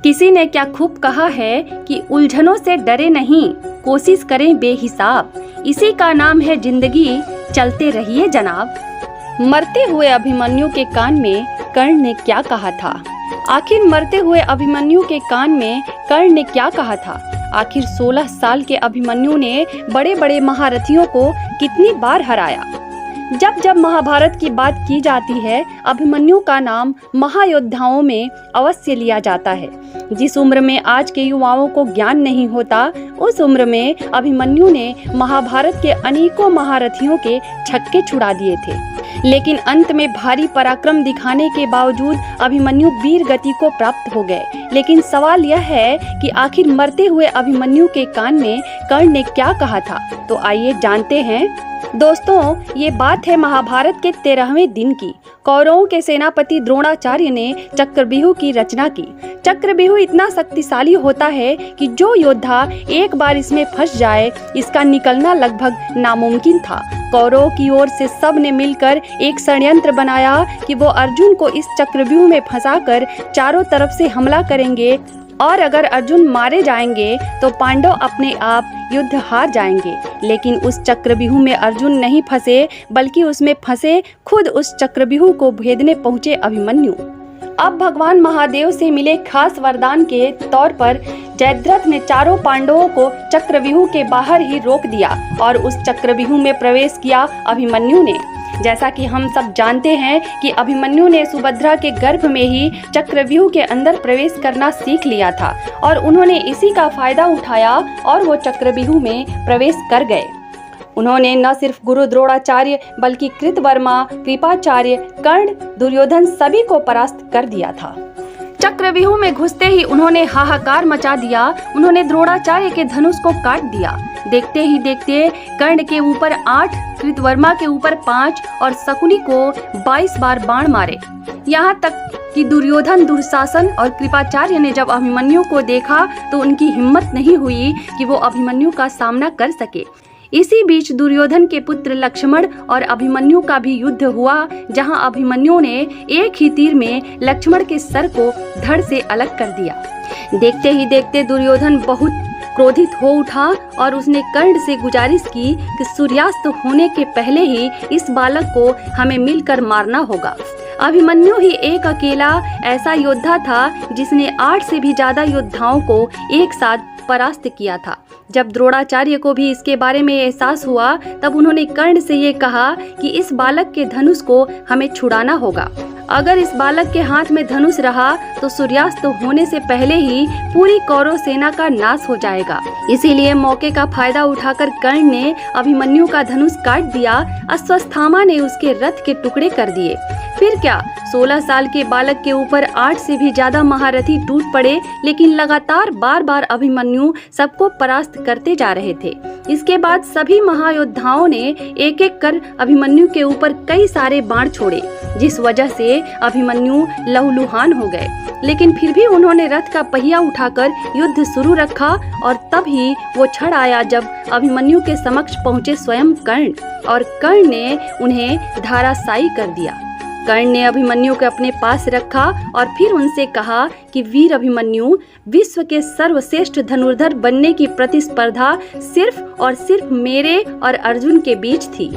किसी ने क्या खूब कहा है कि उलझनों से डरे नहीं, कोशिश करें बेहिसाब। इसी का नाम है जिंदगी, चलते रहिए जनाब। मरते हुए अभिमन्यु के कान में कर्ण ने क्या कहा था? आखिर मरते हुए अभिमन्यु के कान में कर्ण ने क्या कहा था? आखिर 16 साल के अभिमन्यु ने बड़े बड़े महारथियों को कितनी बार हराया? जब जब महाभारत की बात की जाती है, अभिमन्यु का नाम महायोद्धाओं में अवश्य लिया जाता है। जिस उम्र में आज के युवाओं को ज्ञान नहीं होता, उस उम्र में अभिमन्यु ने महाभारत के अनेकों महारथियों के छक्के छुड़ा दिए थे। लेकिन अंत में भारी पराक्रम दिखाने के बावजूद अभिमन्यु वीर गति को प्राप्त हो गए। लेकिन सवाल यह है कि आखिर मरते हुए अभिमन्यु के कान में कर्ण ने क्या कहा था? तो आइए जानते हैं। दोस्तों, ये बात है महाभारत के 13वें दिन की। कौरवों के सेनापति द्रोणाचार्य ने चक्रव्यूह की रचना की। चक्रव्यूह इतना शक्तिशाली होता है कि जो योद्धा एक बार इसमें फंस जाए, इसका निकलना लगभग नामुमकिन था। कौरवों की ओर से सब ने मिलकर एक षड्यंत्र बनाया कि वो अर्जुन को इस चक्रव्यूह में फंसाकर चारों तरफ से हमला करेंगे और अगर अर्जुन मारे जाएंगे तो पांडव अपने आप युद्ध हार जाएंगे। लेकिन उस चक्रव्यूह में अर्जुन नहीं फंसे, बल्कि उसमें फंसे खुद उस चक्रव्यूह को भेदने पहुंचे अभिमन्यु। अब भगवान महादेव से मिले खास वरदान के तौर पर जयद्रथ ने चारों पांडवों को चक्रव्यूह के बाहर ही रोक दिया और उस चक्रव्यूह में प्रवेश किया अभिमन्यु ने। जैसा कि हम सब जानते हैं कि अभिमन्यु ने सुभद्रा के गर्भ में ही चक्रव्यूह के अंदर प्रवेश करना सीख लिया था और उन्होंने इसी का फायदा उठाया और वो चक्रव्यूह में प्रवेश कर गए। उन्होंने न सिर्फ गुरु द्रोणाचार्य बल्कि कृतवर्मा, कृपाचार्य, कर्ण, दुर्योधन सभी को परास्त कर दिया था। चक्रव्यूह में घुसते ही उन्होंने हाहाकार मचा दिया। उन्होंने द्रोणाचार्य के धनुष को काट दिया। देखते ही देखते कर्ण के ऊपर 8, कृतवर्मा के ऊपर 5 और शकुनी को 22 बार बाण मारे। यहाँ तक कि दुर्योधन, दुशासन और कृपाचार्य ने जब अभिमन्यु को देखा तो उनकी हिम्मत नहीं हुई कि वो अभिमन्यु का सामना कर सके। इसी बीच दुर्योधन के पुत्र लक्ष्मण और अभिमन्यु का भी युद्ध हुआ, जहां अभिमन्यु ने एक ही तीर में लक्ष्मण के सर को धड़ से अलग कर दिया। देखते ही देखते दुर्योधन बहुत क्रोधित हो उठा और उसने कर्ण से गुजारिश की कि सूर्यास्त होने के पहले ही इस बालक को हमें मिलकर मारना होगा। अभिमन्यु ही एक अकेला ऐसा योद्धा था जिसने 8 से भी ज्यादा योद्धाओं को एक साथ परास्त किया था। जब द्रोणाचार्य को भी इसके बारे में एहसास हुआ, तब उन्होंने कर्ण से ये कहा कि इस बालक के धनुष को हमें छुड़ाना होगा। अगर इस बालक के हाथ में धनुष रहा तो सूर्यास्त होने से पहले ही पूरी कौरव सेना का नाश हो जाएगा। इसीलिए मौके का फायदा उठाकर कर्ण ने अभिमन्यु का धनुष काट दिया। अश्वत्थामा ने उसके रथ के टुकड़े कर दिए। फिर क्या, 16 साल के बालक के ऊपर 8 से भी ज्यादा महारथी टूट पड़े, लेकिन लगातार बार बार अभिमन्यु सबको परास्त करते जा रहे थे। इसके बाद सभी महायोद्धाओं ने एक एक कर अभिमन्यु के ऊपर कई सारे बाण छोड़े, जिस वजह से अभिमन्यु लहूलुहान हो गए। लेकिन फिर भी उन्होंने रथ का पहिया उठाकर युद्ध शुरू रखा और तब ही वो क्षण आया जब अभिमन्यु के समक्ष पहुंचे स्वयं कर्ण और कर्ण ने उन्हें धराशायी कर दिया। कर्ण ने अभिमन्यु को अपने पास रखा और फिर उनसे कहा कि वीर अभिमन्यु, विश्व के सर्वश्रेष्ठ धनुर्धर बनने की प्रतिस्पर्धा सिर्फ और सिर्फ मेरे और अर्जुन के बीच थी।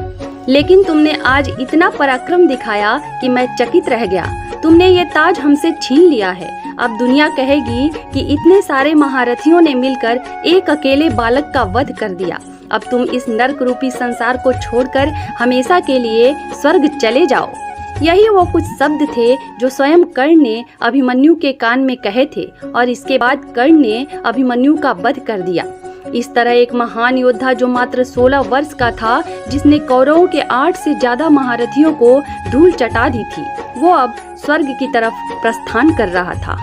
लेकिन तुमने आज इतना पराक्रम दिखाया कि मैं चकित रह गया। तुमने ये ताज हमसे छीन लिया है। अब दुनिया कहेगी कि इतने सारे महारथियों ने मिलकर एक अकेले बालक का वध कर दिया। अब तुम इस नर्क रूपी संसार को छोड़कर हमेशा के लिए स्वर्ग चले जाओ। यही वो कुछ शब्द थे जो स्वयं कर्ण ने अभिमन्यु के कान में कहे थे और इसके बाद कर्ण ने अभिमन्यु का वध कर दिया। इस तरह एक महान योद्धा जो मात्र 16 वर्ष का था, जिसने कौरवों के 8 से ज्यादा महारथियों को धूल चटा दी थी, वो अब स्वर्ग की तरफ प्रस्थान कर रहा था।